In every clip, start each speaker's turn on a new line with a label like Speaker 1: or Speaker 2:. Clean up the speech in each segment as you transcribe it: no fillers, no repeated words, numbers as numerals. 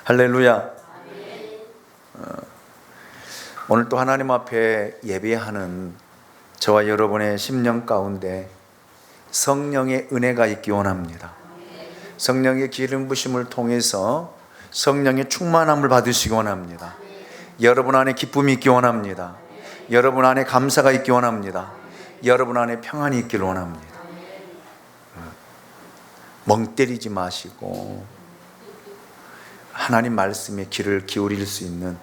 Speaker 1: 할렐루야. 오늘 또 하나님 앞에 예배하는 저와 여러분의 심령 가운데 성령의 은혜가 있기 원합니다. 성령의 기름 부심을 통해서 성령의 충만함을 받으시기 원합니다. 여러분 안에 기쁨이 있기 원합니다. 여러분 안에 감사가 있기 원합니다. 여러분 안에 평안이 있기를 원합니다. 멍 때리지 마시고 하나님 말씀에 귀를 기울일 수 있는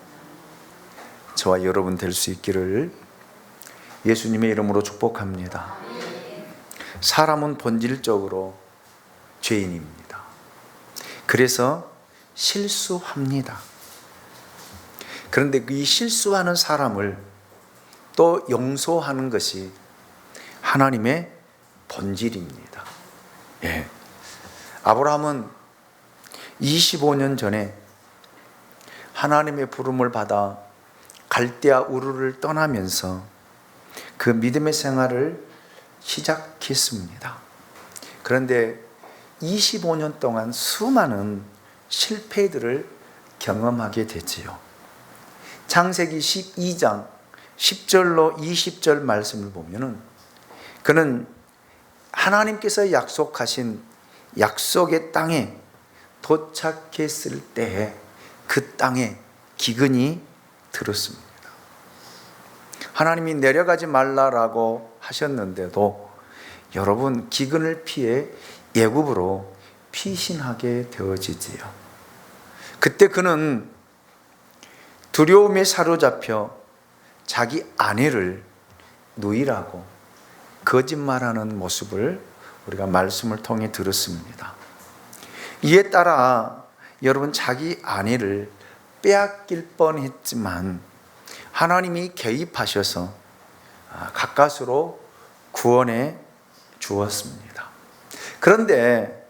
Speaker 1: 저와 여러분 될 수 있기를 예수님의 이름으로 축복합니다. 사람은 본질적으로 죄인입니다. 그래서 실수합니다. 그런데 이 실수하는 사람을 또 용서하는 것이 하나님의 본질입니다. 예. 아브라함은 25년 전에 하나님의 부름을 받아 갈대아 우르를 떠나면서 그 믿음의 생활을 시작했습니다. 그런데 25년 동안 수많은 실패들을 경험하게 되지요. 창세기 12장 10절로 20절 말씀을 보면은 그는 하나님께서 약속하신 약속의 땅에 도착했을 때에 그 땅에 기근이 들었습니다. 하나님이 내려가지 말라라고 하셨는데도 여러분 기근을 피해 애굽으로 피신하게 되어지지요. 그때 그는 두려움에 사로잡혀 자기 아내를 누이라고 거짓말하는 모습을 우리가 말씀을 통해 들었습니다. 이에 따라 여러분 자기 아내를 빼앗길 뻔했지만 하나님이 개입하셔서 가까스로 구원해 주었습니다. 그런데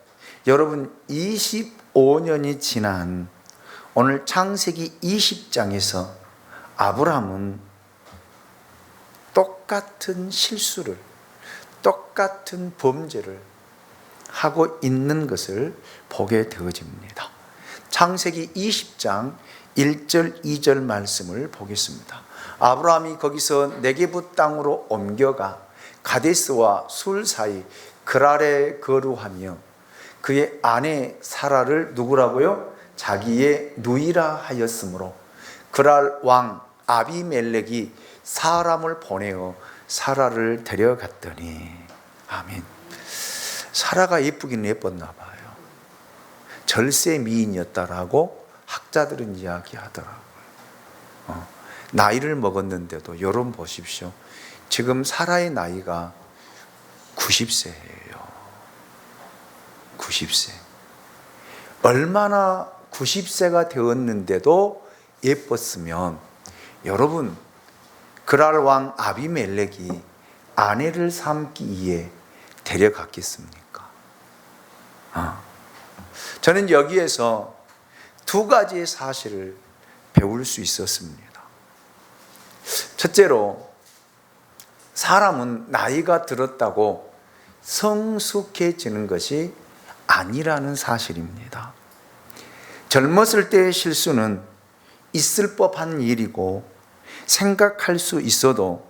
Speaker 1: 여러분 25년이 지난 오늘 창세기 20장에서 아브라함은 똑같은 실수를, 똑같은 범죄를 하고 있는 것을 보게 되어집니다. 창세기 20장 1절 2절 말씀을 보겠습니다. 아브라함이 거기서 네게부 땅으로 옮겨가 가데스와 술 사이 그랄에 거류하며 그의 아내 사라를 누구라고요? 자기의 누이라 하였으므로 그랄 왕 아비멜렉이 사람을 보내어 사라를 데려갔더니 아멘. 사라가 예쁘긴 예뻤나 봐요. 절세 미인이었다라고 학자들은 이야기하더라고요. 나이를 먹었는데도 여러분 보십시오. 지금 사라의 나이가 90세예요. 90세. 얼마나 90세가 되었는데도 예뻤으면 여러분 그랄 왕 아비멜렉이 아내를 삼기 위해 데려갔겠습니까? 저는 여기에서 두 가지의 사실을 배울 수 있었습니다. 첫째로 사람은 나이가 들었다고 성숙해지는 것이 아니라는 사실입니다. 젊었을 때의 실수는 있을 법한 일이고 생각할 수 있어도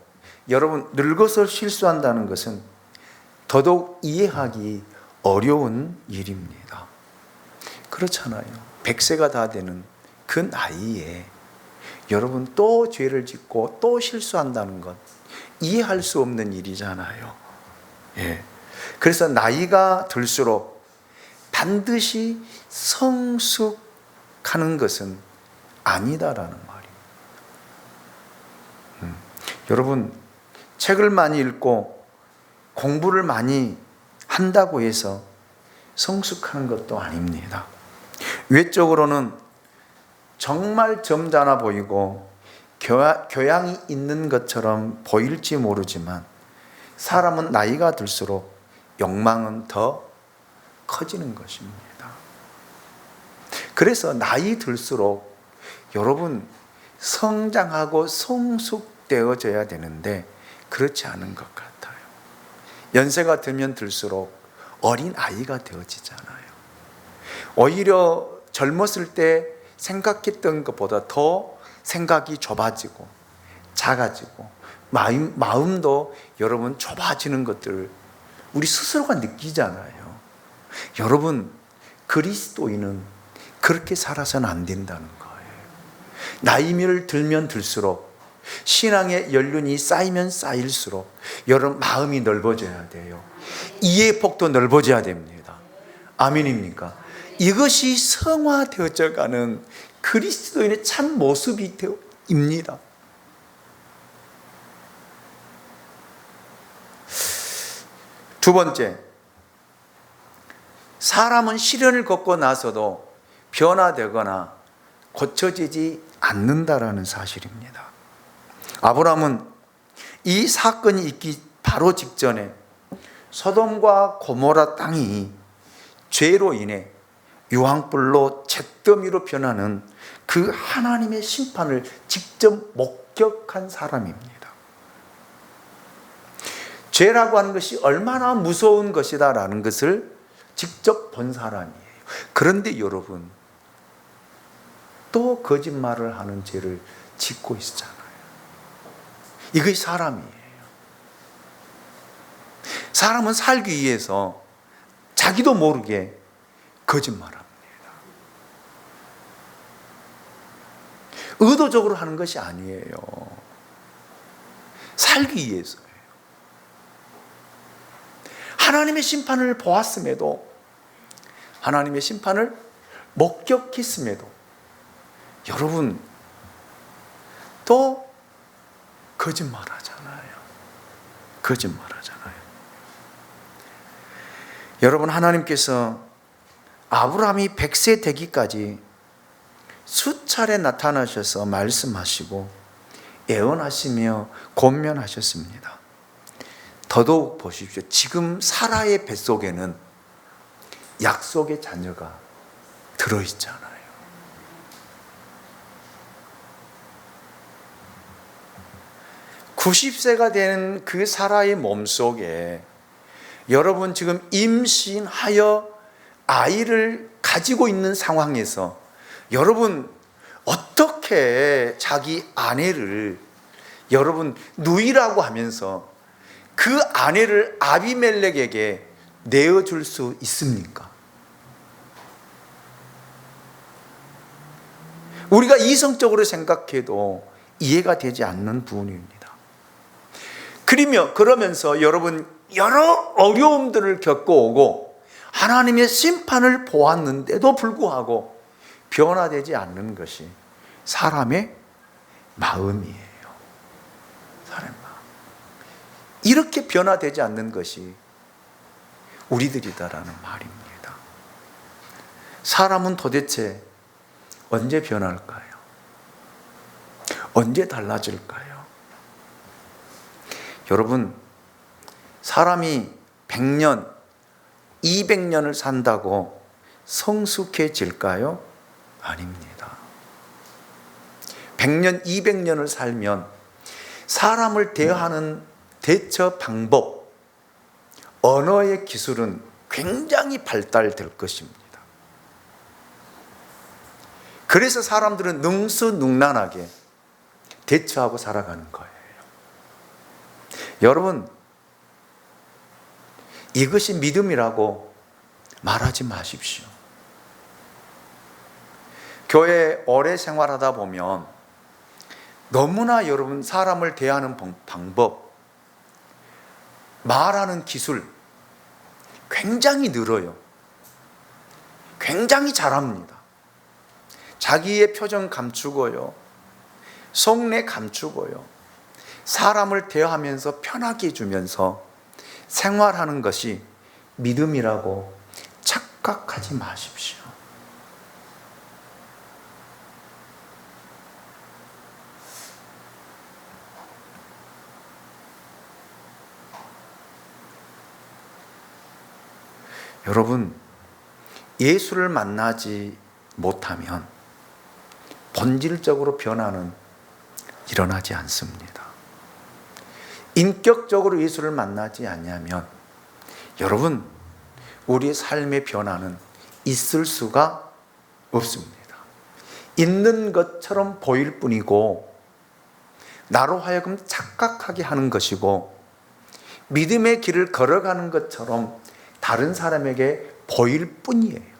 Speaker 1: 여러분 늙어서 실수한다는 것은 더더욱 이해하기 어려운 일입니다. 그렇잖아요. 100세가 다 되는 그 나이에 여러분 또 죄를 짓고 또 실수한다는 것 이해할 수 없는 일이잖아요. 예. 그래서 나이가 들수록 반드시 성숙하는 것은 아니다라는 말이에요. 여러분 책을 많이 읽고 공부를 많이 한다고 해서 성숙하는 것도 아닙니다. 외적으로는 정말 점잖아 보이고 교양이 있는 것처럼 보일지 모르지만 사람은 나이가 들수록 욕망은 더 커지는 것입니다. 그래서 나이 들수록 여러분 성장하고 성숙되어져야 되는데 그렇지 않은 것 같아요. 연세가 들면 들수록 어린 아이가 되어지잖아요. 오히려 젊었을 때 생각했던 것보다 더 생각이 좁아지고 작아지고 마음도 여러분 좁아지는 것들을 우리 스스로가 느끼잖아요. 여러분, 그리스도인은 그렇게 살아서는 안 된다는 거예요. 나이를 들면 들수록, 신앙의 연륜이 쌓이면 쌓일수록 여러분 마음이 넓어져야 돼요. 이해의 폭도 넓어져야 됩니다. 아멘입니까? 이것이 성화되어져 가는 그리스도인의 참 모습입니다. 두 번째, 사람은 시련을 겪고 나서도 변화되거나 고쳐지지 않는다라는 사실입니다. 아브라함은 이 사건이 있기 바로 직전에 소돔과 고모라 땅이 죄로 인해 유황불로 잿더미로 변하는 그 하나님의 심판을 직접 목격한 사람입니다. 죄라고 하는 것이 얼마나 무서운 것이다라는 것을 직접 본 사람이에요. 그런데 여러분, 또 거짓말을 하는 죄를 짓고 있잖아요. 이것이 사람이에요. 사람은 살기 위해서 자기도 모르게 거짓말합니다. 의도적으로 하는 것이 아니에요. 살기 위해서예요. 하나님의 심판을 보았음에도, 하나님의 심판을 목격했음에도 여러분 또 거짓말하잖아요. 거짓말하잖아요. 여러분, 하나님께서 아브라함이 100세 되기까지 수차례 나타나셔서 말씀하시고 예언하시며 권면하셨습니다. 더더욱 보십시오. 지금 사라의 뱃속에는 약속의 자녀가 들어있잖아요. (90세가) 된 그 사라의 몸속에 여러분 지금 임신하여 아이를 가지고 있는 상황에서 여러분 어떻게 자기 아내를 여러분 누이라고 하면서 그 아내를 아비멜렉에게 내어줄 수 있습니까? 우리가 이성적으로 생각해도 이해가 되지 않는 부분입니다. 그러면서 여러분 여러 어려움들을 겪어오고 하나님의 심판을 보았는데도 불구하고 변화되지 않는 것이 사람의 마음이에요. 사람의 마음. 이렇게 변화되지 않는 것이 우리들이다라는 말입니다. 사람은 도대체 언제 변할까요? 언제 달라질까요? 여러분, 사람이 100년, 200년을 산다고 성숙해질까요? 아닙니다. 100년, 200년을 살면 사람을 대하는 대처 방법, 언어의 기술은 굉장히 발달될 것입니다. 그래서 사람들은 능수능란하게 대처하고 살아가는 거예요. 여러분, 이것이 믿음이라고 말하지 마십시오. 교회에 오래 생활하다 보면 너무나 여러분 사람을 대하는 방법, 말하는 기술 굉장히 늘어요. 굉장히 잘합니다. 자기의 표정 감추고요, 속내 감추고요, 사람을 대하면서 편하게 해주면서 생활하는 것이 믿음이라고 착각하지 마십시오. 여러분, 예수를 만나지 못하면 본질적으로 변화는 일어나지 않습니다. 인격적으로 예수를 만나지 않으면 여러분, 우리의 삶의 변화는 있을 수가 없습니다. 있는 것처럼 보일 뿐이고 나로 하여금 착각하게 하는 것이고 믿음의 길을 걸어가는 것처럼 다른 사람에게 보일 뿐이에요.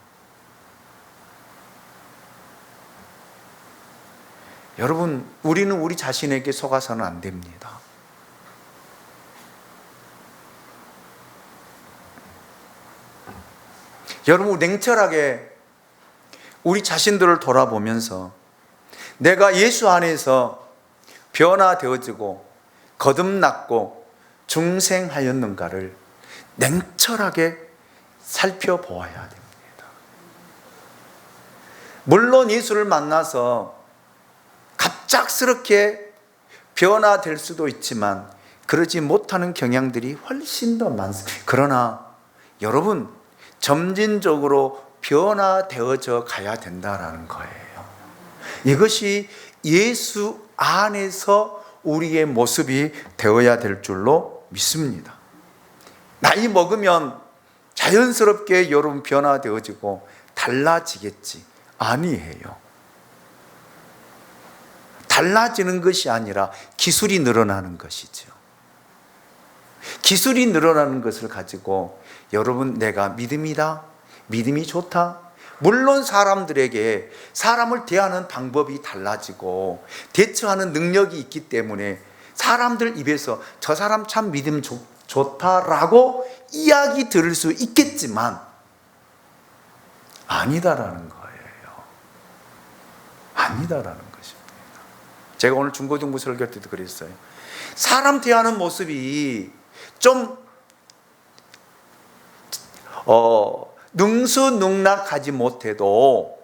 Speaker 1: 여러분, 우리는 우리 자신에게 속아서는 안 됩니다. 여러분, 냉철하게 우리 자신들을 돌아보면서 내가 예수 안에서 변화되어지고 거듭났고 중생하였는가를 냉철하게 살펴보아야 됩니다. 물론 예수를 만나서 갑작스럽게 변화될 수도 있지만 그러지 못하는 경향들이 훨씬 더 많습니다. 그러나 여러분, 점진적으로 변화되어져 가야 된다는 거예요. 이것이 예수 안에서 우리의 모습이 되어야 될 줄로 믿습니다. 나이 먹으면 자연스럽게 여러분 변화되어지고 달라지겠지. 아니에요. 달라지는 것이 아니라 기술이 늘어나는 것이죠. 기술이 늘어나는 것을 가지고 여러분, 내가 믿음이다, 믿음이 좋다. 물론 사람들에게 사람을 대하는 방법이 달라지고 대처하는 능력이 있기 때문에 사람들 입에서 저 사람 참 믿음 좋다라고 이야기 들을 수 있겠지만 아니다라는 거예요. 아니다라는 것입니다. 제가 오늘 중고등부 설교 때도 그랬어요. 사람 대하는 모습이 좀 능수능락하지 못해도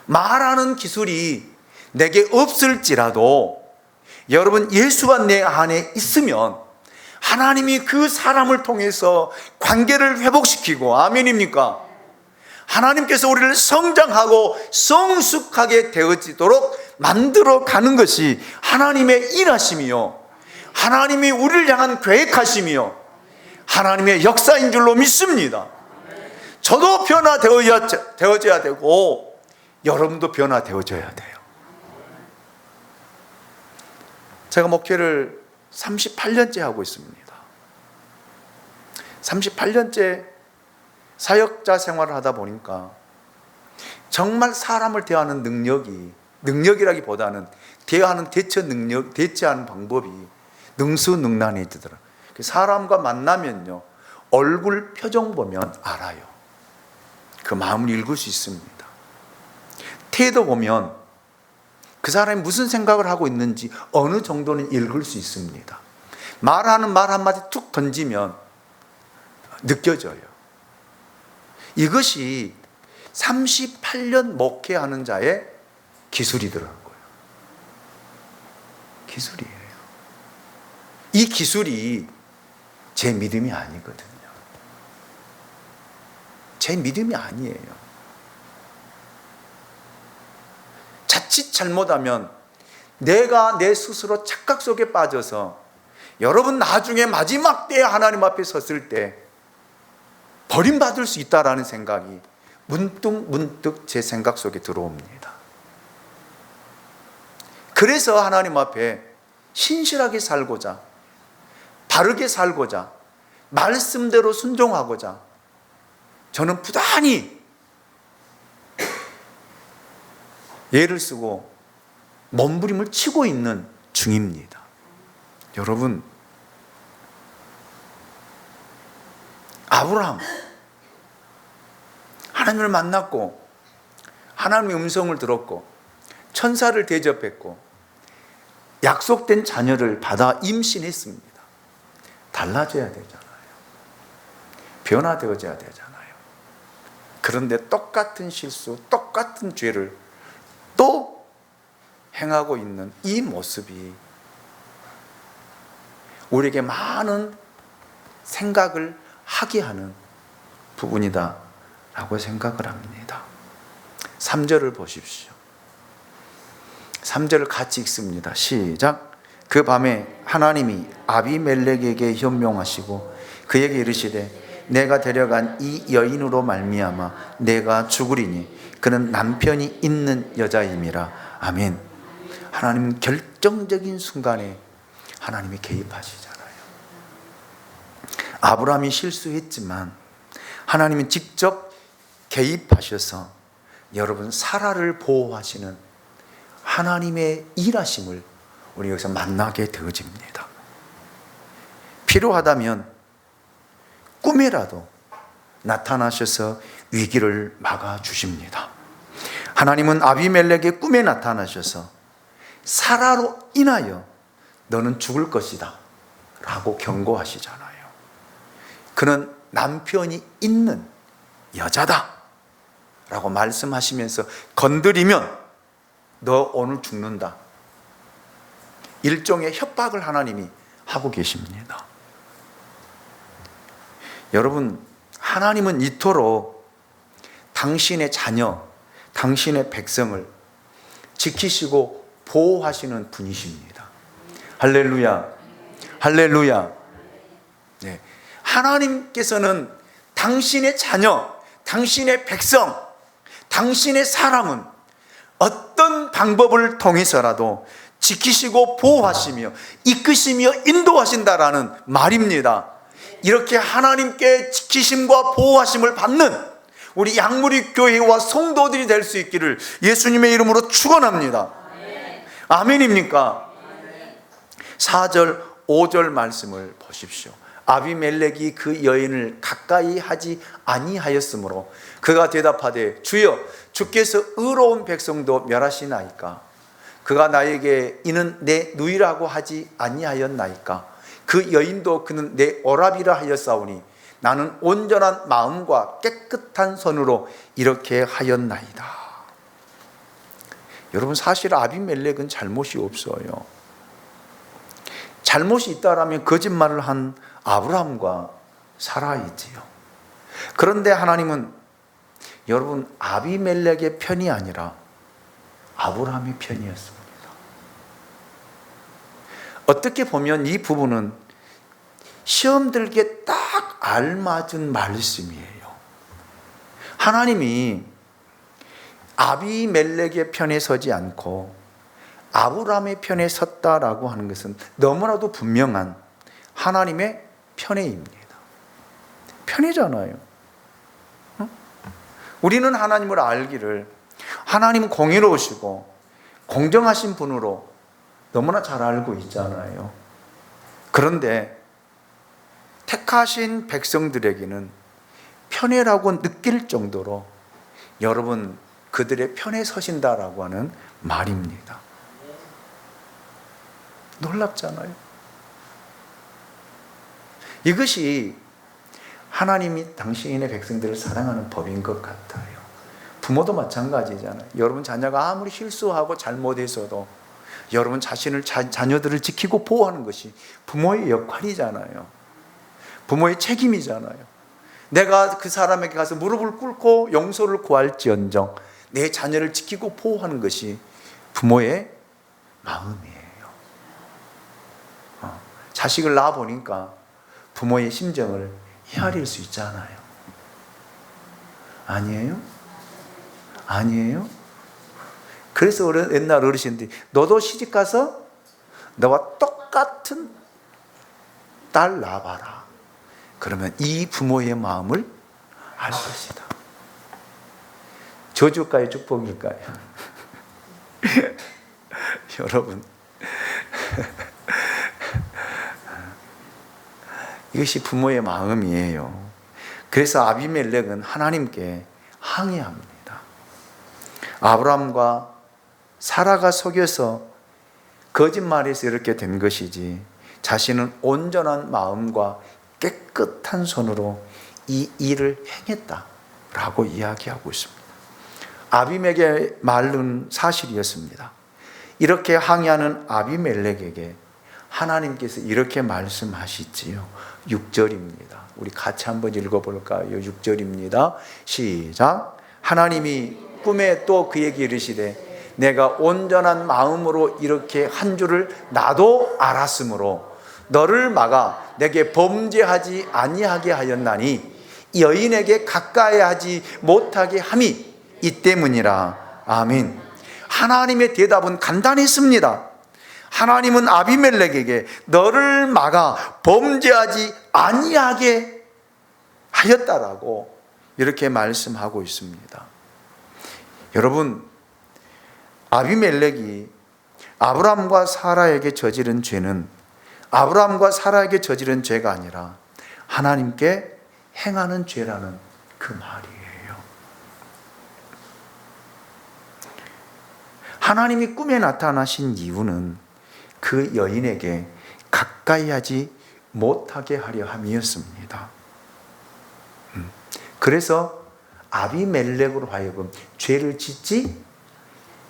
Speaker 1: 말하는 기술이 내게 없을지라도 여러분, 예수가 내 안에 있으면 하나님이 그 사람을 통해서 관계를 회복시키고, 아멘입니까? 하나님께서 우리를 성장하고 성숙하게 되어지도록 만들어 가는 것이 하나님의 일하심이요, 하나님이 우리를 향한 계획하심이요, 하나님의 역사인 줄로 믿습니다. 저도 변화되어져야 되고 여러분도 변화되어져야 돼요. 제가 목회를 38년째 하고 있습니다. 38년째 사역자 생활을 하다 보니까 정말 사람을 대하는 능력이라기보다는 대하는 대처하는 방법이 능수능란해지더라고요. 사람과 만나면요, 얼굴 표정 보면 알아요. 그 마음을 읽을 수 있습니다. 태도 보면 그 사람이 무슨 생각을 하고 있는지 어느 정도는 읽을 수 있습니다. 말하는 말 한마디 툭 던지면 느껴져요. 이것이 38년 목회하는 자의 기술이더라고요. 기술이에요. 이 기술이 제 믿음이 아니거든요. 제 믿음이 아니에요. 자칫 잘못하면 내가 내 스스로 착각 속에 빠져서 여러분, 나중에 마지막 때에 하나님 앞에 섰을 때 버림받을 수 있다라는 생각이 문득 제 생각 속에 들어옵니다. 그래서 하나님 앞에 신실하게 살고자, 바르게 살고자, 말씀대로 순종하고자 저는 부단히 애를 쓰고 몸부림을 치고 있는 중입니다. 여러분, 아브라함 하나님을 만났고 하나님의 음성을 들었고 천사를 대접했고 약속된 자녀를 받아 임신했습니다. 달라져야 되잖아요. 변화되어져야 되잖아요. 그런데 똑같은 실수, 똑같은 죄를 또 행하고 있는 이 모습이 우리에게 많은 생각을 하게 하는 부분이다 라고 생각을 합니다. 3절을 보십시오. 3절을 같이 읽습니다. 시작. 그 밤에 하나님이 아비멜렉에게 현명하시고 그에게 이르시되 내가 데려간 이 여인으로 말미암아 내가 죽으리니 그는 남편이 있는 여자임이라. 아멘. 하나님은 결정적인 순간에 하나님이 개입하시잖아요. 아브라함이 실수했지만 하나님은 직접 개입하셔서 여러분 사라를 보호하시는 하나님의 일하심을 우리 여기서 만나게 되어집니다. 필요하다면 꿈에라도 나타나셔서 위기를 막아주십니다. 하나님은 아비멜렉의 꿈에 나타나셔서 사라로 인하여 너는 죽을 것이다 라고 경고하시잖아요. 그는 남편이 있는 여자다 라고 말씀하시면서 건드리면 너 오늘 죽는다. 일종의 협박을 하나님이 하고 계십니다. 여러분, 하나님은 이토록 당신의 자녀, 당신의 백성을 지키시고 보호하시는 분이십니다. 할렐루야, 할렐루야. 네. 하나님께서는 당신의 자녀, 당신의 백성, 당신의 사람은 어떤 방법을 통해서라도 지키시고 보호하시며 이끄시며 인도하신다라는 말입니다. 이렇게 하나님께 지키심과 보호하심을 받는 우리 양무리 교회와 성도들이 될 수 있기를 예수님의 이름으로 축원합니다. 아멘입니까? 4절 5절 말씀을 보십시오. 아비멜렉이 그 여인을 가까이 하지 아니하였으므로 그가 대답하되 주여 주께서 의로운 백성도 멸하시나이까? 그가 나에게 이는 내 누이라고 하지 아니하였나이까? 그 여인도 그는 내 오라비라 하였사오니 나는 온전한 마음과 깨끗한 손으로 이렇게 하였나이다. 여러분, 사실 아비멜렉은 잘못이 없어요. 잘못이 있다라면 거짓말을 한 아브라함과 사라이지요. 그런데 하나님은 여러분 아비멜렉의 편이 아니라 아브라함의 편이었습니다. 어떻게 보면 이 부분은 시험 들기에 딱 알맞은 말씀이에요. 하나님이 아비멜렉의 편에 서지 않고 아브라함의 편에 섰다라고 하는 것은 너무나도 분명한 하나님의 편애입니다. 편애잖아요. 우리는 하나님을 알기를 하나님은 공의로우시고 공정하신 분으로 너무나 잘 알고 있잖아요. 그런데 택하신 백성들에게는 편애라고 느낄 정도로 여러분 그들의 편에 서신다라고 하는 말입니다. 놀랍잖아요. 이것이 하나님이 당신의 백성들을 사랑하는 법인 것 같아요. 부모도 마찬가지잖아요. 여러분 자녀가 아무리 실수하고 잘못해서도 여러분 자녀들을 지키고 보호하는 것이 부모의 역할이잖아요. 부모의 책임이잖아요. 내가 그 사람에게 가서 무릎을 꿇고 용서를 구할지언정 내 자녀를 지키고 보호하는 것이 부모의 마음이에요. 자식을 낳아보니까 부모의 심정을 헤아릴 수 있잖아요. 아니에요? 아니에요? 그래서 옛날 어르신들이 너도 시집가서 너와 똑같은 딸 낳아봐라. 그러면 이 부모의 마음을 알 것이다. 저주일까요? 축복일까요? 여러분 이것이 부모의 마음이에요. 그래서 아비멜렉은 하나님께 항의합니다. 아브라함과 사라가 속여서 거짓말해서 이렇게 된 것이지 자신은 온전한 마음과 깨끗한 손으로 이 일을 행했다라고 이야기하고 있습니다. 아비멜렉의 말은 사실이었습니다. 이렇게 항의하는 아비멜렉에게 하나님께서 이렇게 말씀하시지요. 6절입니다. 우리 같이 한번 읽어볼까요? 6절입니다. 시작. 하나님이 꿈에 또 그에게 이르시되 내가 온전한 마음으로 이렇게 한 줄을 나도 알았으므로 너를 막아 내게 범죄하지 아니하게 하였나니 여인에게 가까이 하지 못하게 함이 이 때문이라. 아멘. 하나님의 대답은 간단했습니다. 하나님은 아비멜렉에게 너를 막아 범죄하지 아니하게 하였다라고 이렇게 말씀하고 있습니다. 여러분, 아비멜렉이 아브라함과 사라에게 저지른 죄는 아브라함과 사라에게 저지른 죄가 아니라 하나님께 행하는 죄라는 그 말이에요. 하나님이 꿈에 나타나신 이유는 그 여인에게 가까이 하지 못하게 하려 함이었습니다. 그래서 아비멜렉으로 하여금 죄를 짓지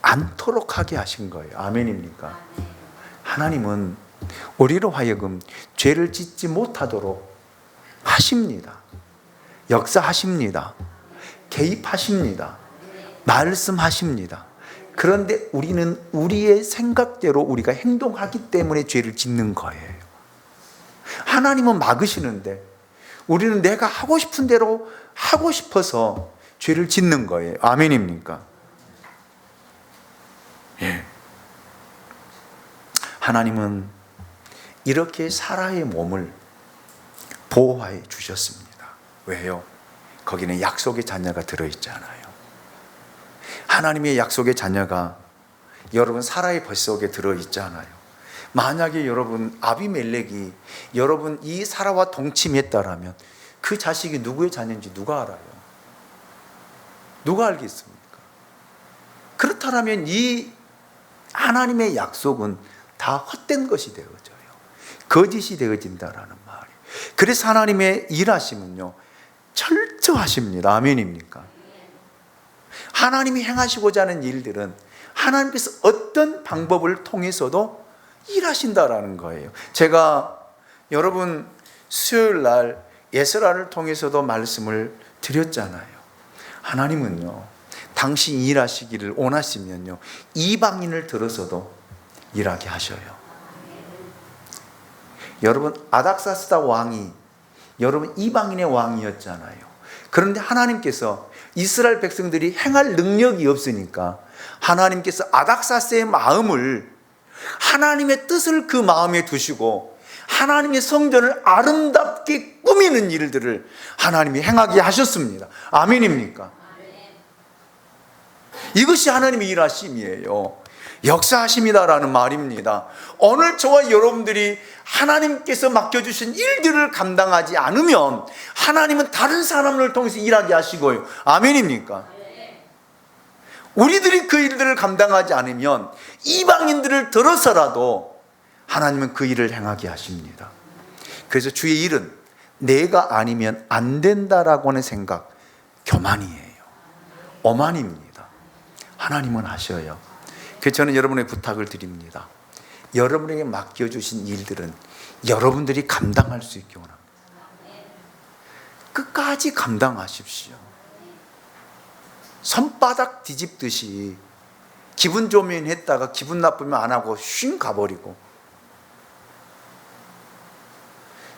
Speaker 1: 않도록 하게 하신 거예요. 아멘입니까? 하나님은 우리로 하여금 죄를 짓지 못하도록 하십니다. 역사하십니다. 개입하십니다. 말씀하십니다. 그런데 우리는 우리의 생각대로 우리가 행동하기 때문에 죄를 짓는 거예요. 하나님은 막으시는데 우리는 내가 하고 싶은 대로 하고 싶어서 죄를 짓는 거예요. 아멘입니까? 예. 하나님은 이렇게 사라의 몸을 보호해 주셨습니다. 왜요? 거기는 약속의 자녀가 들어있잖아요. 하나님의 약속의 자녀가 여러분 사라의 뱃속에 들어있잖아요. 만약에 여러분 아비멜렉이 여러분 이 사라와 동침했다라면 그 자식이 누구의 자녀인지 누가 알아요? 누가 알겠습니까? 그렇다면 이 하나님의 약속은 다 헛된 것이 되어져요. 거짓이 되어진다라는 말이에요. 그래서 하나님의 일하심은요 철저하십니다. 아멘입니까? 하나님이 행하시고자 하는 일들은 하나님께서 어떤 방법을 통해서도 일하신다라는 거예요. 제가 여러분 수요일 날 예스라를 통해서도 말씀을 드렸잖아요. 하나님은요 당신이 일하시기를 원하시면요 이방인을 들어서도 일하게 하셔요. 여러분 아닥사스다 왕이 여러분 이방인의 왕이었잖아요. 그런데 하나님께서 이스라엘 백성들이 행할 능력이 없으니까 하나님께서 아닥사스의 마음을 하나님의 뜻을 그 마음에 두시고 하나님의 성전을 아름답게 꾸미는 일들을 하나님이 행하게 하셨습니다. 아멘입니까? 이것이 하나님의 일하심이에요. 역사하심이다라는 말입니다. 오늘 저와 여러분들이 하나님께서 맡겨주신 일들을 감당하지 않으면 하나님은 다른 사람을 통해서 일하게 하시고요. 아멘입니까? 우리들이 그 일들을 감당하지 않으면 이방인들을 들어서라도 하나님은 그 일을 행하게 하십니다. 그래서 주의 일은 내가 아니면 안 된다라고 하는 생각 교만이에요. 오만입니다. 하나님은 하셔요. 그래서 저는 여러분의 부탁을 드립니다. 여러분에게 맡겨주신 일들은 여러분들이 감당할 수 있게 원합니다. 끝까지 감당하십시오. 손바닥 뒤집듯이 기분 좋으면 했다가 기분 나쁘면 안 하고 쉰 가버리고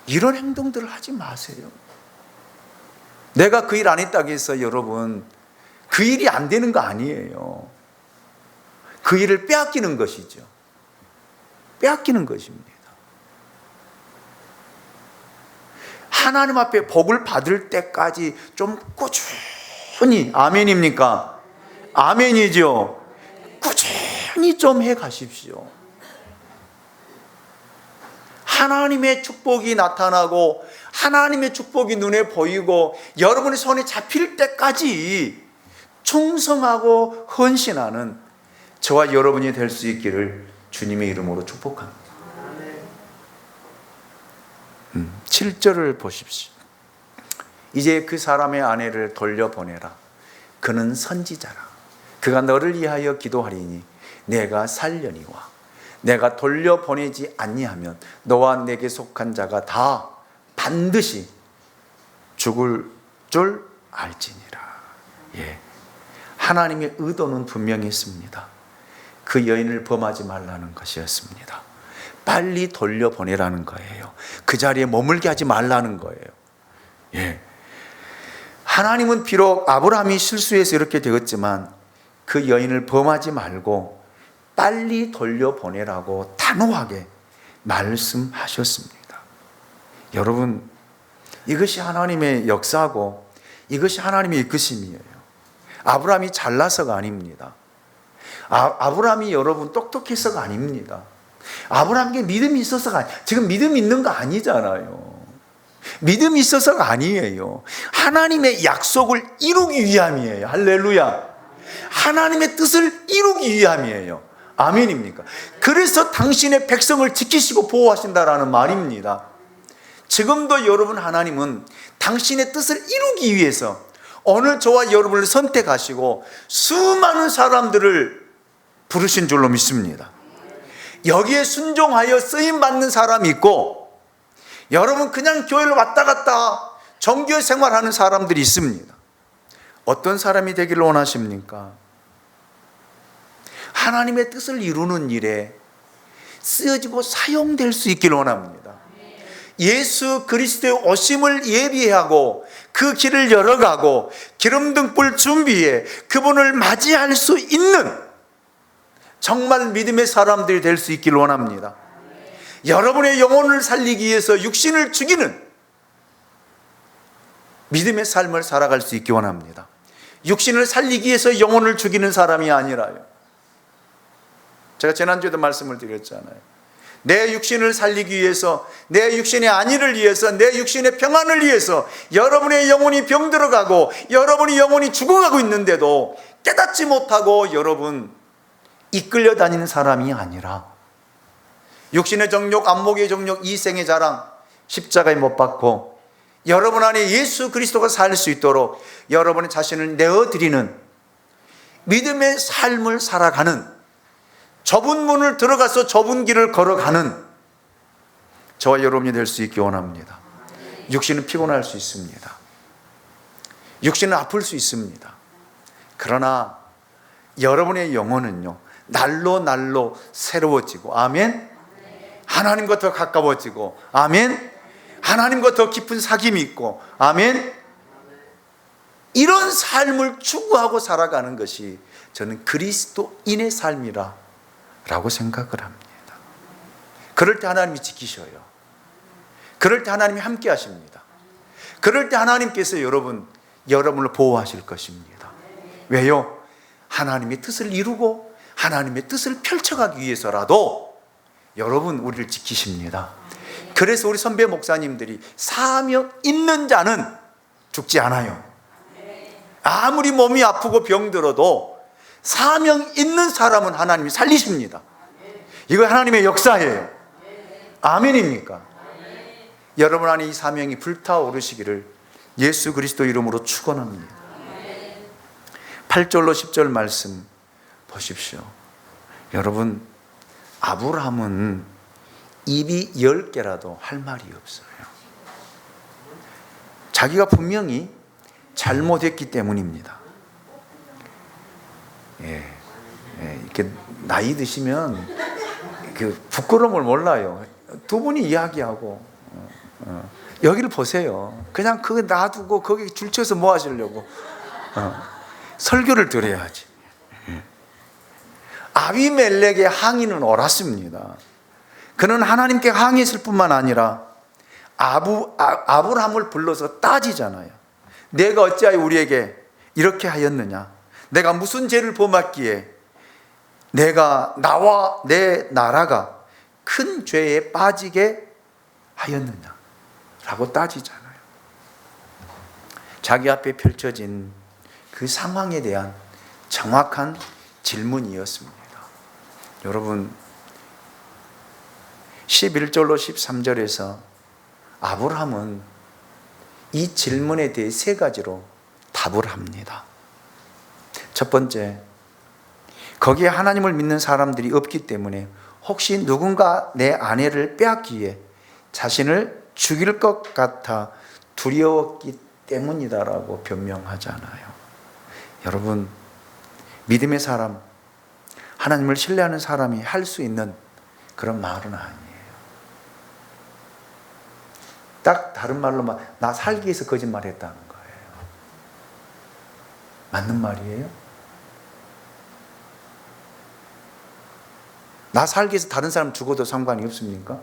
Speaker 1: 이런 행동들을 하지 마세요. 내가 그 일 안 했다고 해서 여러분 그 일이 안 되는 거 아니에요. 그 일을 빼앗기는 것이죠. 빼앗기는 것입니다. 하나님 앞에 복을 받을 때까지 좀 꾸준히 아멘입니까? 아멘이죠. 꾸준히 좀 해 가십시오. 하나님의 축복이 나타나고 하나님의 축복이 눈에 보이고 여러분의 손에 잡힐 때까지 충성하고 헌신하는 저와 여러분이 될 수 있기를 주님의 이름으로 축복합니다. 7절을 보십시오. 이제 그 사람의 아내를 돌려보내라. 그는 선지자라. 그가 너를 위하여 기도하리니 내가 살려니와 내가 돌려보내지 아니하면 너와 내게 속한 자가 다 반드시 죽을 줄 알지니라. 예. 하나님의 의도는 분명히 있습니다. 그 여인을 범하지 말라는 것이었습니다. 빨리 돌려보내라는 거예요. 그 자리에 머물게 하지 말라는 거예요. 예. 하나님은 비록 아브라함이 실수해서 이렇게 되었지만 그 여인을 범하지 말고 빨리 돌려보내라고 단호하게 말씀하셨습니다. 여러분, 이것이 하나님의 역사고 이것이 하나님의 이끄심이에요. 아브라함이 잘나서가 아닙니다. 아브라함이 여러분 똑똑해서가 아닙니다. 아브라함에게 믿음이 있어서가 지금 믿음이 있는 거 아니잖아요. 믿음이 있어서가 아니에요. 하나님의 약속을 이루기 위함이에요. 할렐루야. 하나님의 뜻을 이루기 위함이에요. 아멘입니까? 그래서 당신의 백성을 지키시고 보호하신다라는 말입니다. 지금도 여러분, 하나님은 당신의 뜻을 이루기 위해서 오늘 저와 여러분을 선택하시고 수많은 사람들을 부르신 줄로 믿습니다. 여기에 순종하여 쓰임받는 사람이 있고, 여러분 그냥 교회를 왔다 갔다 정교회 생활하는 사람들이 있습니다. 어떤 사람이 되기를 원하십니까? 하나님의 뜻을 이루는 일에 쓰여지고 사용될 수 있기를 원합니다. 예수 그리스도의 오심을 예비하고 그 길을 열어가고 기름등불 준비해 그분을 맞이할 수 있는 정말 믿음의 사람들이 될 수 있기를 원합니다. 여러분의 영혼을 살리기 위해서 육신을 죽이는 믿음의 삶을 살아갈 수 있기 원합니다. 육신을 살리기 위해서 영혼을 죽이는 사람이 아니라요. 제가 지난주에도 말씀을 드렸잖아요. 내 육신을 살리기 위해서, 내 육신의 안위를 위해서, 내 육신의 평안을 위해서 여러분의 영혼이 병들어가고 여러분의 영혼이 죽어가고 있는데도 깨닫지 못하고 여러분 이끌려 다니는 사람이 아니라 육신의 정욕, 안목의 정욕, 이생의 자랑, 십자가에 못 박고 여러분 안에 예수 그리스도가 살 수 있도록 여러분의 자신을 내어드리는 믿음의 삶을 살아가는, 좁은 문을 들어가서 좁은 길을 걸어가는 저와 여러분이 될 수 있기 원합니다. 육신은 피곤할 수 있습니다. 육신은 아플 수 있습니다. 그러나 여러분의 영혼은요, 날로 날로 새로워지고, 아멘. 하나님과 더 가까워지고, 아멘. 하나님과 더 깊은 사귐이 있고, 아멘. 이런 삶을 추구하고 살아가는 것이 저는 그리스도인의 삶이라 라고 생각을 합니다. 그럴 때 하나님이 지키셔요. 그럴 때 하나님이 함께 하십니다. 그럴 때 하나님께서 여러분을 보호하실 것입니다. 왜요? 하나님의 뜻을 이루고 하나님의 뜻을 펼쳐가기 위해서라도 여러분 우리를 지키십니다. 그래서 우리 선배 목사님들이 사명 있는 자는 죽지 않아요. 아무리 몸이 아프고 병들어도 사명 있는 사람은 하나님이 살리십니다. 이거 하나님의 역사예요. 아멘입니까? 여러분 안에 이 사명이 불타오르시기를 예수 그리스도 이름으로 축원합니다. 8절로 10절 말씀 보십시오. 여러분, 아브라함은 입이 10개라도 할 말이 없어요. 자기가 분명히 잘못했기 때문입니다. 이렇게 나이 드시면 그 부끄러움을 몰라요. 두 분이 이야기하고 여기를 보세요. 그냥 그거 놔두고 거기 줄쳐서 뭐 하시려고? 설교를 드려야지. 아비멜렉의 항의는 옳았습니다. 그는 하나님께 항의했을 뿐만 아니라 아브라함을 불러서 따지잖아요. 내가 어찌하여 우리에게 이렇게 하였느냐? 내가 무슨 죄를 범했기에 내가 나와 내 나라가 큰 죄에 빠지게 하였느냐? 라고 따지잖아요. 자기 앞에 펼쳐진 그 상황에 대한 정확한 질문이었습니다. 여러분, 11절로 13절에서 아브라함은 이 질문에 대해 세 가지로 답을 합니다. 첫 번째, 거기에 하나님을 믿는 사람들이 없기 때문에 혹시 누군가 내 아내를 빼앗기에 자신을 죽일 것 같아 두려웠기 때문이다라고 변명하잖아요. 여러분, 믿음의 사람, 하나님을 신뢰하는 사람이 할 수 있는 그런 말은 아니에요. 딱 다른 말로 나 살기 위해서 거짓말했다는 거예요. 맞는 말이에요? 나 살기 위해서 다른 사람 죽어도 상관이 없습니까?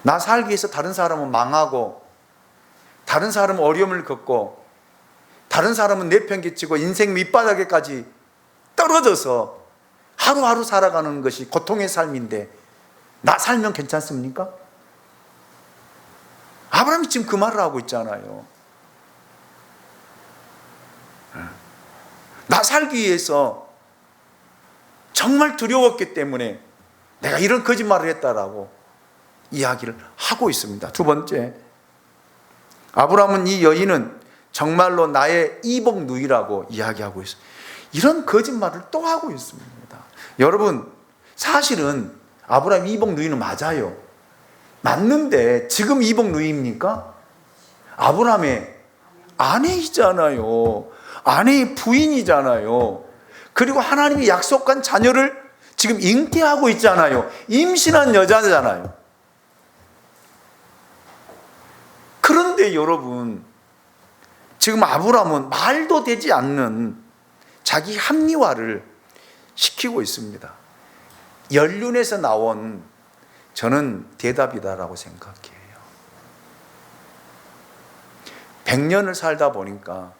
Speaker 1: 나 살기 위해서 다른 사람은 망하고, 다른 사람은 어려움을 겪고, 다른 사람은 내팽개치고 인생 밑바닥에까지 떨어져서 하루하루 살아가는 것이 고통의 삶인데 나 살면 괜찮습니까? 아브라함이 지금 그 말을 하고 있잖아요. 나 살기 위해서 정말 두려웠기 때문에 내가 이런 거짓말을 했다라고 이야기를 하고 있습니다. 두 번째, 아브라함은 이 여인은 정말로 나의 이복 누이라고 이야기하고 있어요. 이런 거짓말을 또 하고 있습니다. 여러분, 사실은 아브라함 이복 누이는 맞아요. 맞는데 지금 이복 누이입니까? 아브라함의 아내이잖아요. 아내의 부인이잖아요. 그리고 하나님이 약속한 자녀를 지금 잉태하고 있잖아요. 임신한 여자잖아요. 그런데 여러분, 지금 아브라함은 말도 되지 않는 자기 합리화를 시키고 있습니다. 연륜에서 나온 저는 대답이다라고 생각해요. 100년을 살다 보니까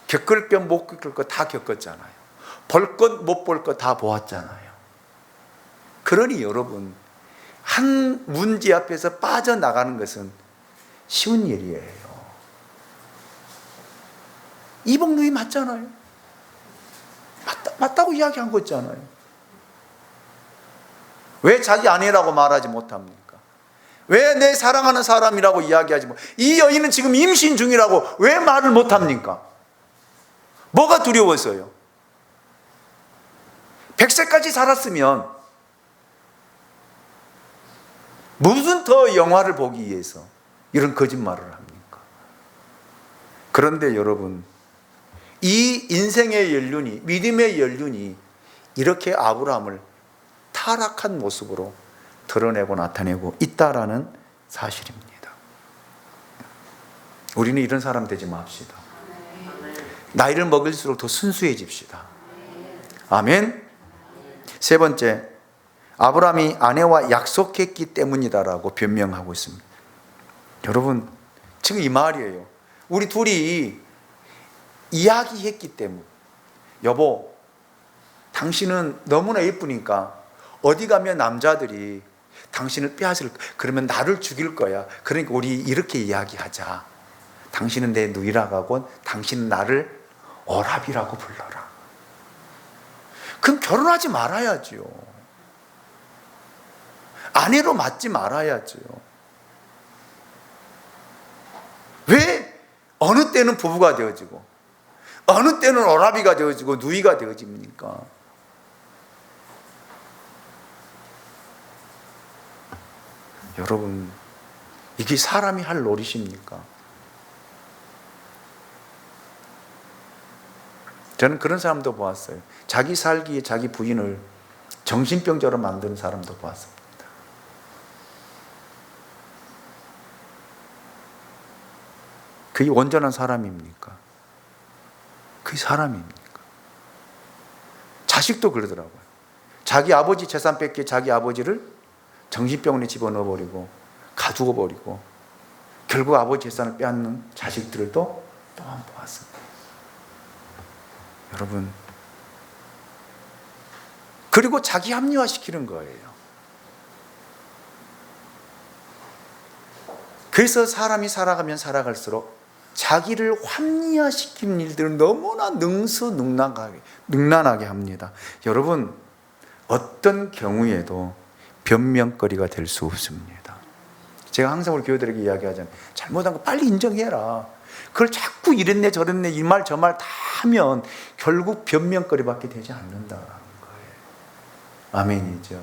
Speaker 1: 겪을 것 못 겪을 것 다 겪었잖아요. 볼 것 못 볼 것 다 보았잖아요. 그러니 여러분, 한 문제 앞에서 빠져나가는 것은 쉬운 일이에요. 이복 누이 맞잖아요. 맞다고 이야기한 거 있잖아요. 왜 자기 아내라고 말하지 못합니까? 왜 내 사랑하는 사람이라고 이야기하지 못? 이 여인은 지금 임신 중이라고 왜 말을 못합니까? 뭐가 두려웠어요? 100세까지 살았으면 무슨 더 영화를 보기 위해서 이런 거짓말을 합니까? 그런데 여러분, 이 인생의 연륜이, 믿음의 연륜이 이렇게 아브라함을 타락한 모습으로 드러내고 나타내고 있다라는 사실입니다. 우리는 이런 사람 되지 맙시다. 나이를 먹을수록 더 순수해집시다. 아멘. 세 번째, 아브라함이 아내와 약속했기 때문이다라고 변명하고 있습니다. 여러분, 지금 이 말이에요. 우리 둘이 이야기했기 때문에, 여보, 당신은 너무나 예쁘니까 어디 가면 남자들이 당신을 빼앗을 거야. 그러면 나를 죽일 거야. 그러니까 우리 이렇게 이야기하자. 당신은 내 누이라고 하고 당신은 나를 오라비라고 불러라. 그럼 결혼하지 말아야죠. 아내로 맞지 말아야죠. 왜 어느 때는 부부가 되어지고 어느 때는 오라비가 되어지고 누이가 되어집니까? 여러분, 이게 사람이 할 노릇입니까? 저는 그런 사람도 보았어요. 자기 살기에 자기 부인을 정신병자로 만드는 사람도 보았습니다. 그게 온전한 사람입니까? 그게 사람입니까? 자식도 그러더라고요. 자기 아버지 재산 뺏기 자기 아버지를 정신병원에 집어넣어버리고 가두어 버리고 결국 아버지 재산을 빼앗는 자식들도 또한 보았습니다. 여러분, 그리고 자기 합리화시키는 거예요. 그래서 사람이 살아가면 살아갈수록 자기를 합리화시키는 일들을 너무나 능란하게 합니다. 여러분, 어떤 경우에도 변명거리가 될 수 없습니다. 제가 항상 우리 교회들에게 이야기하잖아요. 잘못한 거 빨리 인정해라. 그걸 자꾸 이랬네 저랬네 이 말 저 말 다 하면 결국 변명거리밖에 되지 않는다라는 거예요. 아멘이죠.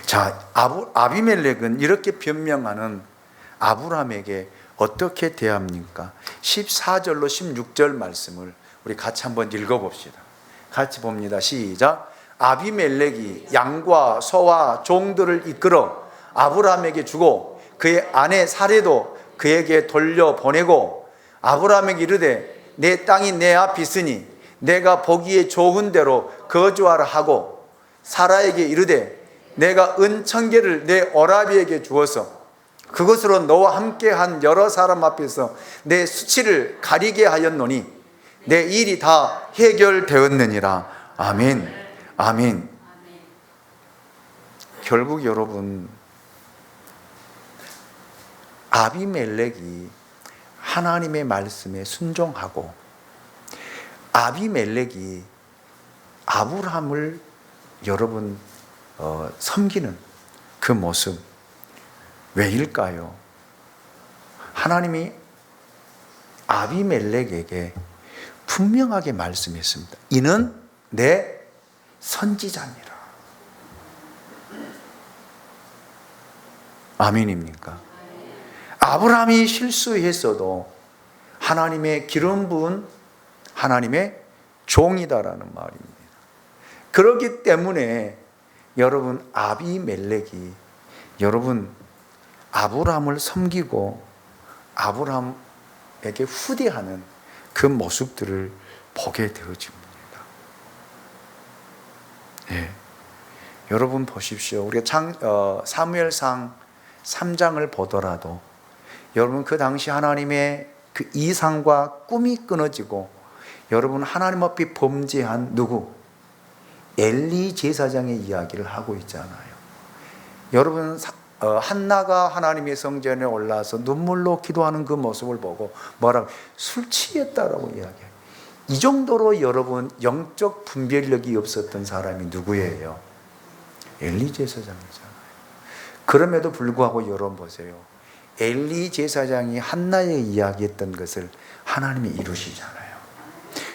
Speaker 1: 자, 아비멜렉은 이렇게 변명하는 아브라함에게 어떻게 대합니까? 14절로 16절 말씀을 우리 같이 한번 읽어봅시다. 같이 봅니다. 시작. 아비멜렉이 양과 소와 종들을 이끌어 아브라함에게 주고 그의 아내 사레도 그에게 돌려보내고 아브라함에게 이르되 내 땅이 내 앞에 있으니 내가 보기에 좋은 대로 거주하라 하고 사라에게 이르되 내가 은천계를 내 오라비에게 주어서 그것으로 너와 함께한 여러 사람 앞에서 내 수치를 가리게 하였노니 내 일이 다 해결되었느니라. 아멘. 아멘. 결국 여러분, 아비멜렉이 하나님의 말씀에 순종하고 아비멜렉이 아브라함을 여러분 섬기는 그 모습, 왜일까요? 하나님이 아비멜렉에게 분명하게 말씀했습니다. 이는 내 선지자니라. 아멘입니까? 아브라함이 실수했어도 하나님의 기름 부은 하나님의 종이다라는 말입니다. 그렇기 때문에 여러분, 아비멜렉이 여러분 아브라함을 섬기고 아브라함에게 후대하는 그 모습들을 보게 되어집니다. 예. 여러분 보십시오. 우리가 사무엘상 3장을 보더라도 여러분 그 당시 하나님의 그 이상과 꿈이 끊어지고 여러분 하나님 앞에 범죄한 누구? 엘리 제사장의 이야기를 하고 있잖아요. 여러분 한나가 하나님의 성전에 올라서 눈물로 기도하는 그 모습을 보고 뭐라고? 술 취했다라고 이야기해요. 이 정도로 여러분 영적 분별력이 없었던 사람이 누구예요? 엘리 제사장이잖아요. 그럼에도 불구하고 여러분 보세요. 엘리 제사장이 한나에 이야기했던 것을 하나님이 이루시잖아요.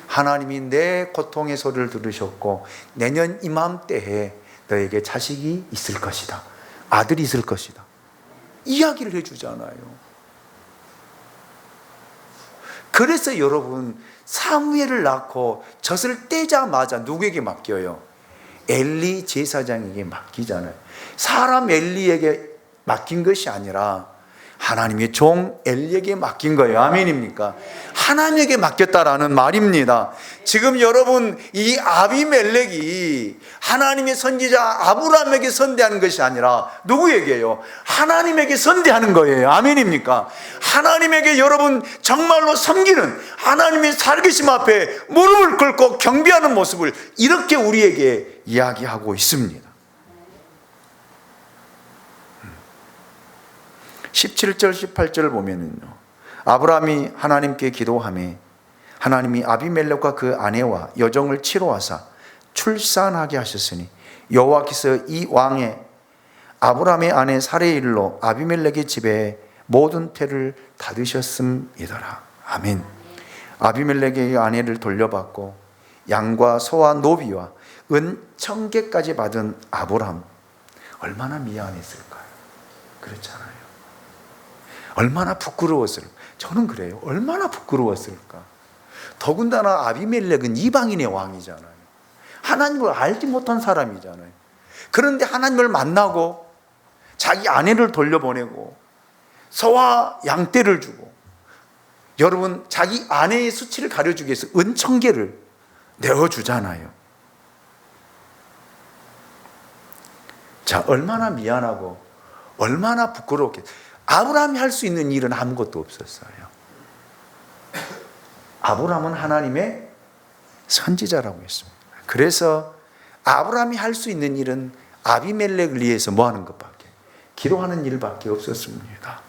Speaker 1: 하나님이 내 고통의 소리를 들으셨고 내년 이맘때에 너에게 자식이 있을 것이다. 아들이 있을 것이다. 이야기를 해주잖아요. 그래서 여러분 사무엘을 낳고 젖을 떼자마자 누구에게 맡겨요? 엘리 제사장에게 맡기잖아요. 사람 엘리에게 맡긴 것이 아니라 하나님의 종 엘리에게 맡긴 거예요. 아멘입니까? 하나님에게 맡겼다라는 말입니다. 지금 여러분 이 아비멜렉이 하나님의 선지자 아브라함에게 선대하는 것이 아니라 누구에게요? 하나님에게 선대하는 거예요. 아멘입니까? 하나님에게 여러분 정말로 섬기는 하나님의 살계심 앞에 무릎을 꿇고 경배하는 모습을 이렇게 우리에게 이야기하고 있습니다. 17절 18절을 보면은요, 아브라함이 하나님께 기도하며 하나님이 아비멜렉과 그 아내와 여종을 치러와사 출산하게 하셨으니 여호와께서 이 왕의 아브라함의 아내 사레의 일로 아비멜렉의 집에 모든 태를 닫으셨음이더라. 아멘. 아비멜렉의 아내를 돌려받고 양과 소와 노비와 은 1000개까지 받은 아브라함, 얼마나 미안했을까요? 그렇잖아요. 얼마나 부끄러웠을까? 저는 그래요. 얼마나 부끄러웠을까? 더군다나 아비멜렉은 이방인의 왕이잖아요. 하나님을 알지 못한 사람이잖아요. 그런데 하나님을 만나고 자기 아내를 돌려보내고 소와 양떼를 주고 여러분 자기 아내의 수치를 가려주기 위해서 은 1000개를 내어주잖아요. 자, 얼마나 미안하고 얼마나 부끄럽게. 아브라함이 할 수 있는 일은 아무것도 없었어요. 아브라함은 하나님의 선지자라고 했습니다. 그래서 아브라함이 할 수 있는 일은 아비멜렉을 위해서 뭐 하는 것밖에, 기도하는 일밖에 없었습니다.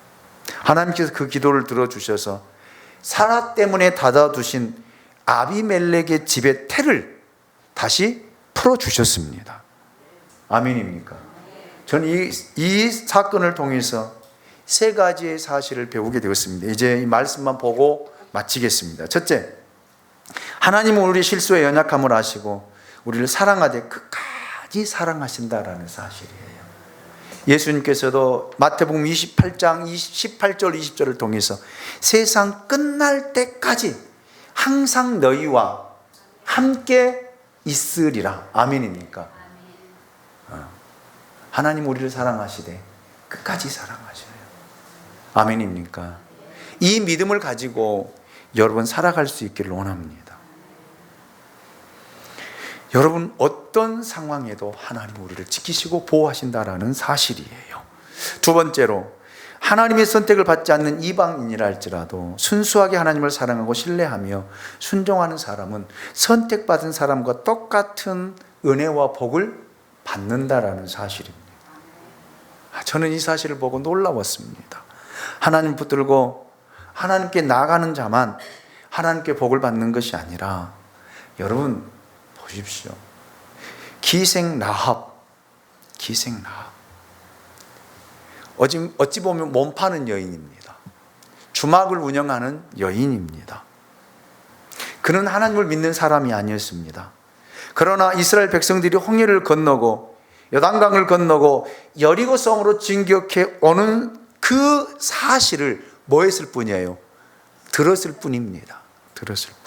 Speaker 1: 하나님께서 그 기도를 들어주셔서 사라 때문에 닫아두신 아비멜렉의 집의 태를 다시 풀어주셨습니다. 아멘입니까? 저는 이 사건을 통해서 세 가지의 사실을 배우게 되었습니다. 이제 이 말씀만 보고 마치겠습니다. 첫째, 하나님은 우리 실수에 연약함을 아시고 우리를 사랑하되 끝까지 사랑하신다라는 사실이에요. 예수님께서도 마태복음 28장 18절 20절을 통해서 세상 끝날 때까지 항상 너희와 함께 있으리라. 아멘입니까? 하나님 우리를 사랑하시되 끝까지 사랑하셔요. 아멘입니까? 이 믿음을 가지고 여러분 살아갈 수 있기를 원합니다. 여러분, 어떤 상황에도 하나님 우리를 지키시고 보호하신다라는 사실이에요. 두 번째로, 하나님의 선택을 받지 않는 이방인이라 할지라도 순수하게 하나님을 사랑하고 신뢰하며 순종하는 사람은 선택받은 사람과 똑같은 은혜와 복을 받는다라는 사실입니다. 저는 이 사실을 보고 놀라웠습니다. 하나님 붙들고 하나님께 나아가는 자만 하나님께 복을 받는 것이 아니라, 여러분 보십시오. 기생 라합. 어찌 보면 몸 파는 여인입니다. 주막을 운영하는 여인입니다. 그는 하나님을 믿는 사람이 아니었습니다. 그러나 이스라엘 백성들이 홍해를 건너고 요단강을 건너고 여리고 성으로 진격해 오는 그 사실을 뭐 했을 뿐이에요? 들었을 뿐입니다. 들었을 뿐.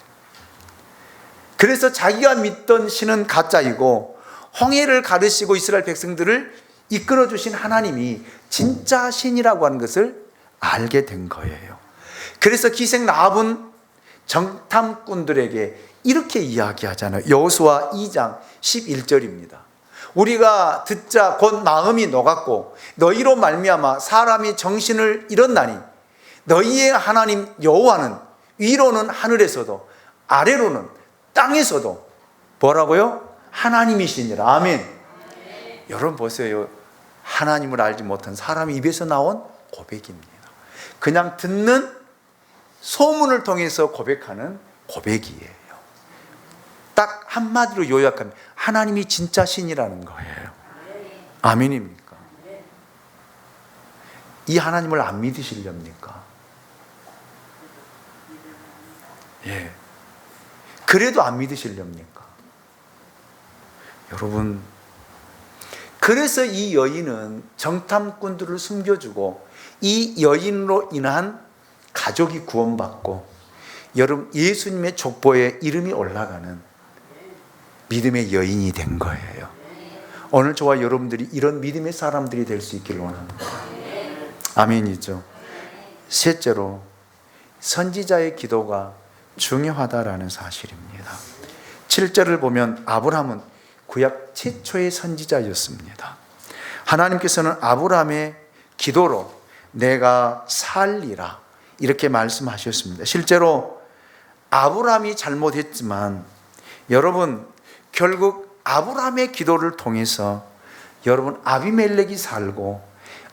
Speaker 1: 그래서 자기가 믿던 신은 가짜이고 홍해를 가르시고 이스라엘 백성들을 이끌어 주신 하나님이 진짜 신이라고 하는 것을 알게 된 거예요. 그래서 기생 라합은 정탐꾼들에게 이렇게 이야기하잖아요. 여호수아 2장 11절입니다. 우리가 듣자 곧 마음이 녹았고 너희로 말미암아 사람이 정신을 잃었나니 너희의 하나님 여호와는 위로는 하늘에서도 아래로는 땅에서도 뭐라고요? 하나님이시니라. 아멘. 여러분 보세요. 하나님을 알지 못한 사람 입에서 나온 고백입니다. 그냥 듣는 소문을 통해서 고백하는 고백이에요. 딱 한마디로 요약하면 하나님이 진짜 신이라는 거예요. 아멘입니까? 이 하나님을 안 믿으시렵니까? 예. 그래도 안 믿으시렵니까? 여러분, 그래서 이 여인은 정탐꾼들을 숨겨주고 이 여인으로 인한 가족이 구원받고 여러분 예수님의 족보에 이름이 올라가는 믿음의 여인이 된 거예요. 오늘 저와 여러분들이 이런 믿음의 사람들이 될 수 있기를 원합니다. 아멘이죠. 셋째로, 선지자의 기도가 중요하다라는 사실입니다. 7절을 보면 아브라함은 구약 최초의 선지자였습니다. 하나님께서는 아브라함의 기도로 내가 살리라 이렇게 말씀하셨습니다. 실제로 아브라함이 잘못했지만 여러분 결국 아브라함의 기도를 통해서 여러분 아비멜렉이 살고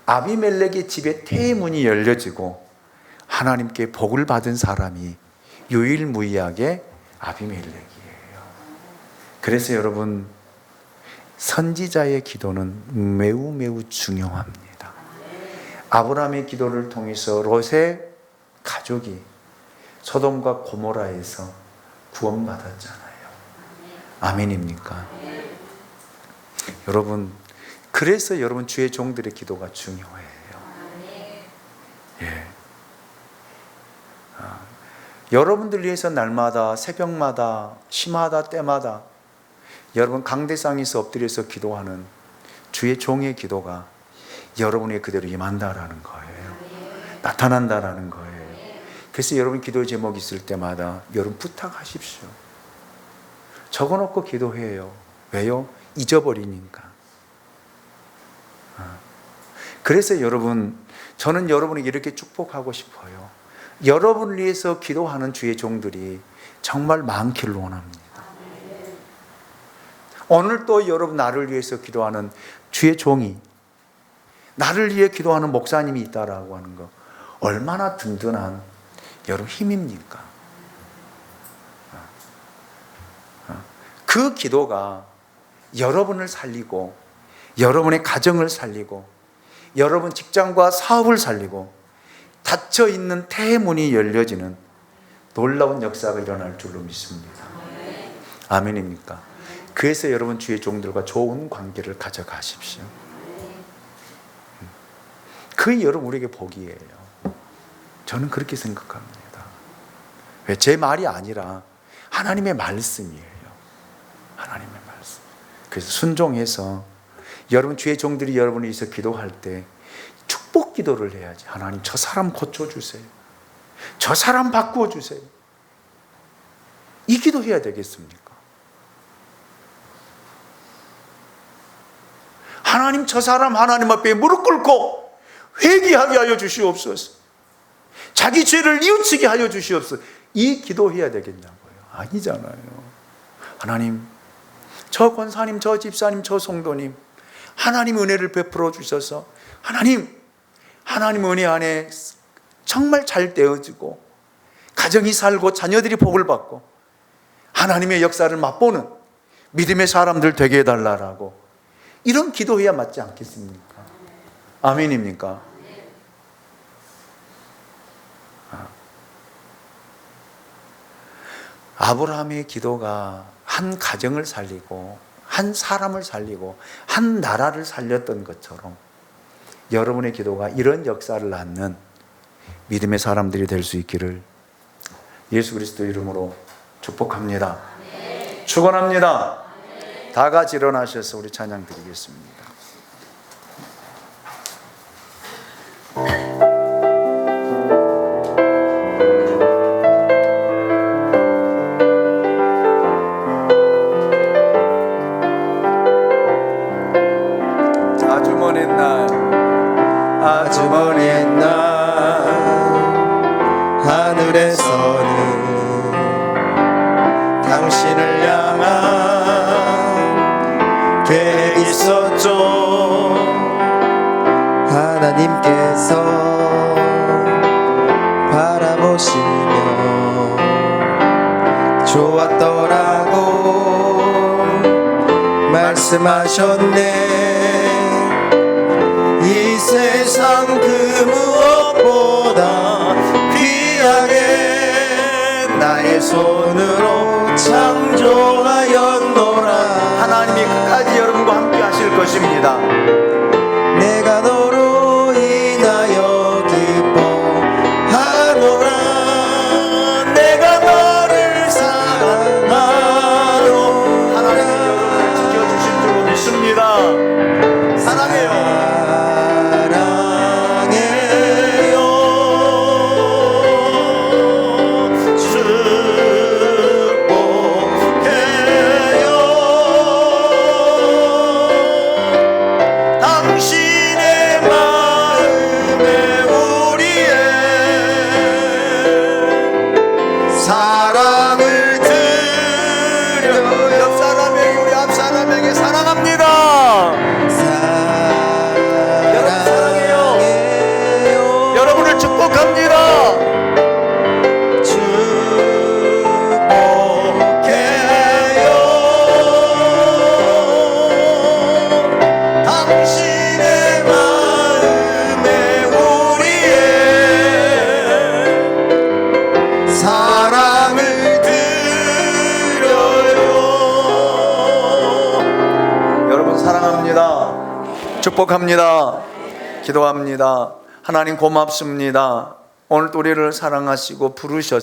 Speaker 1: 아비멜렉의 집에 태문이 열려지고 하나님께 복을 받은 사람이 유일무이하게 아비멜렉이에요. 그래서 여러분 선지자의 기도는 매우 중요합니다. 아브라함의 기도를 통해서 롯의 가족이 소돔과 고모라에서 구원받았잖아요. 아멘입니까? 여러분, 그래서 여러분 주의 종들의 기도가 중요해요. 예. 여러분들 위해서 날마다 새벽마다 시마다 때마다 여러분 강대상에서 엎드려서 기도하는 주의 종의 기도가 여러분의 그대로 임한다라는 거예요. 나타난다라는 거예요. 그래서 여러분 기도 제목 있을 때마다 여러분 부탁하십시오. 적어놓고 기도해요. 왜요? 잊어버리니까. 그래서 여러분, 저는 여러분에게 이렇게 축복하고 싶어요. 여러분을 위해서 기도하는 주의 종들이 정말 많기를 원합니다. 오늘 또 여러분 나를 위해서 기도하는 주의 종이, 나를 위해 기도하는 목사님이 있다라고 하는 거 얼마나 든든한 여러분 힘입니까? 그 기도가 여러분을 살리고 여러분의 가정을 살리고 여러분 직장과 사업을 살리고 닫혀있는 태문이 열려지는 놀라운 역사가 일어날 줄로 믿습니다. 아멘입니까? 그래서 여러분 주의 종들과 좋은 관계를 가져가십시오. 그게 여러분 우리에게 복이에요. 저는 그렇게 생각합니다. 왜? 제 말이 아니라 하나님의 말씀이에요. 하나님의 말씀. 그래서 순종해서 여러분 주의 종들이 여러분을 위해서 기도할 때 축복 기도를 해야지. 하나님, 저 사람 고쳐주세요. 저 사람 바꾸어주세요. 이 기도 해야 되겠습니까? 하나님, 저 사람 하나님 앞에 무릎 꿇고 회개하게 하여 주시옵소서. 자기 죄를 뉘우치게 하여 주시옵소서. 이 기도해야 되겠냐고요. 아니잖아요. 하나님, 저 권사님, 저 집사님, 저 성도님, 하나님 은혜를 베풀어 주셔서 하나님 은혜 안에 정말 잘 되어지고 가정이 살고 자녀들이 복을 받고 하나님의 역사를 맛보는 믿음의 사람들 되게 해달라고, 이런 기도해야 맞지 않겠습니까? 아멘입니까? 아브라함의 기도가 한 가정을 살리고 한 사람을 살리고 한 나라를 살렸던 것처럼 여러분의 기도가 이런 역사를 낳는 믿음의 사람들이 될 수 있기를 예수 그리스도 이름으로 축복합니다. 축원합니다. 다 같이 일어나셔서 우리 찬양 드리겠습니다.
Speaker 2: 아주 먼 옛날 하늘에서는 당신을 향한 계획이 있었죠. 하나님께서 바라보시며 좋았더라고 말씀하셨네. 이 세상 그 무엇보다 귀하게 나의 손으로 창조하였노라.
Speaker 1: 하나님이 끝까지 여러분과 함께 하실 것입니다.
Speaker 2: 내가 너로 인하여 기뻐하노라. 내가 너를 사랑하노라.
Speaker 1: 하나님이 여러분을 지켜주실 줄 믿습니다. 사랑해요.
Speaker 2: 사랑을 드려.
Speaker 1: 옆 사람에게, 우리 앞 사람에게 사랑합니다. 여러분 사랑해요. 여러분을 축복합니다.
Speaker 2: 축복해요. 당신의 마음에 우리의 사랑을
Speaker 1: 여러분 사랑합니다. 축복합니다. 기도합니다. 하나님 고맙습니다. 오늘 우리를 사랑하시고 부르셨습니다.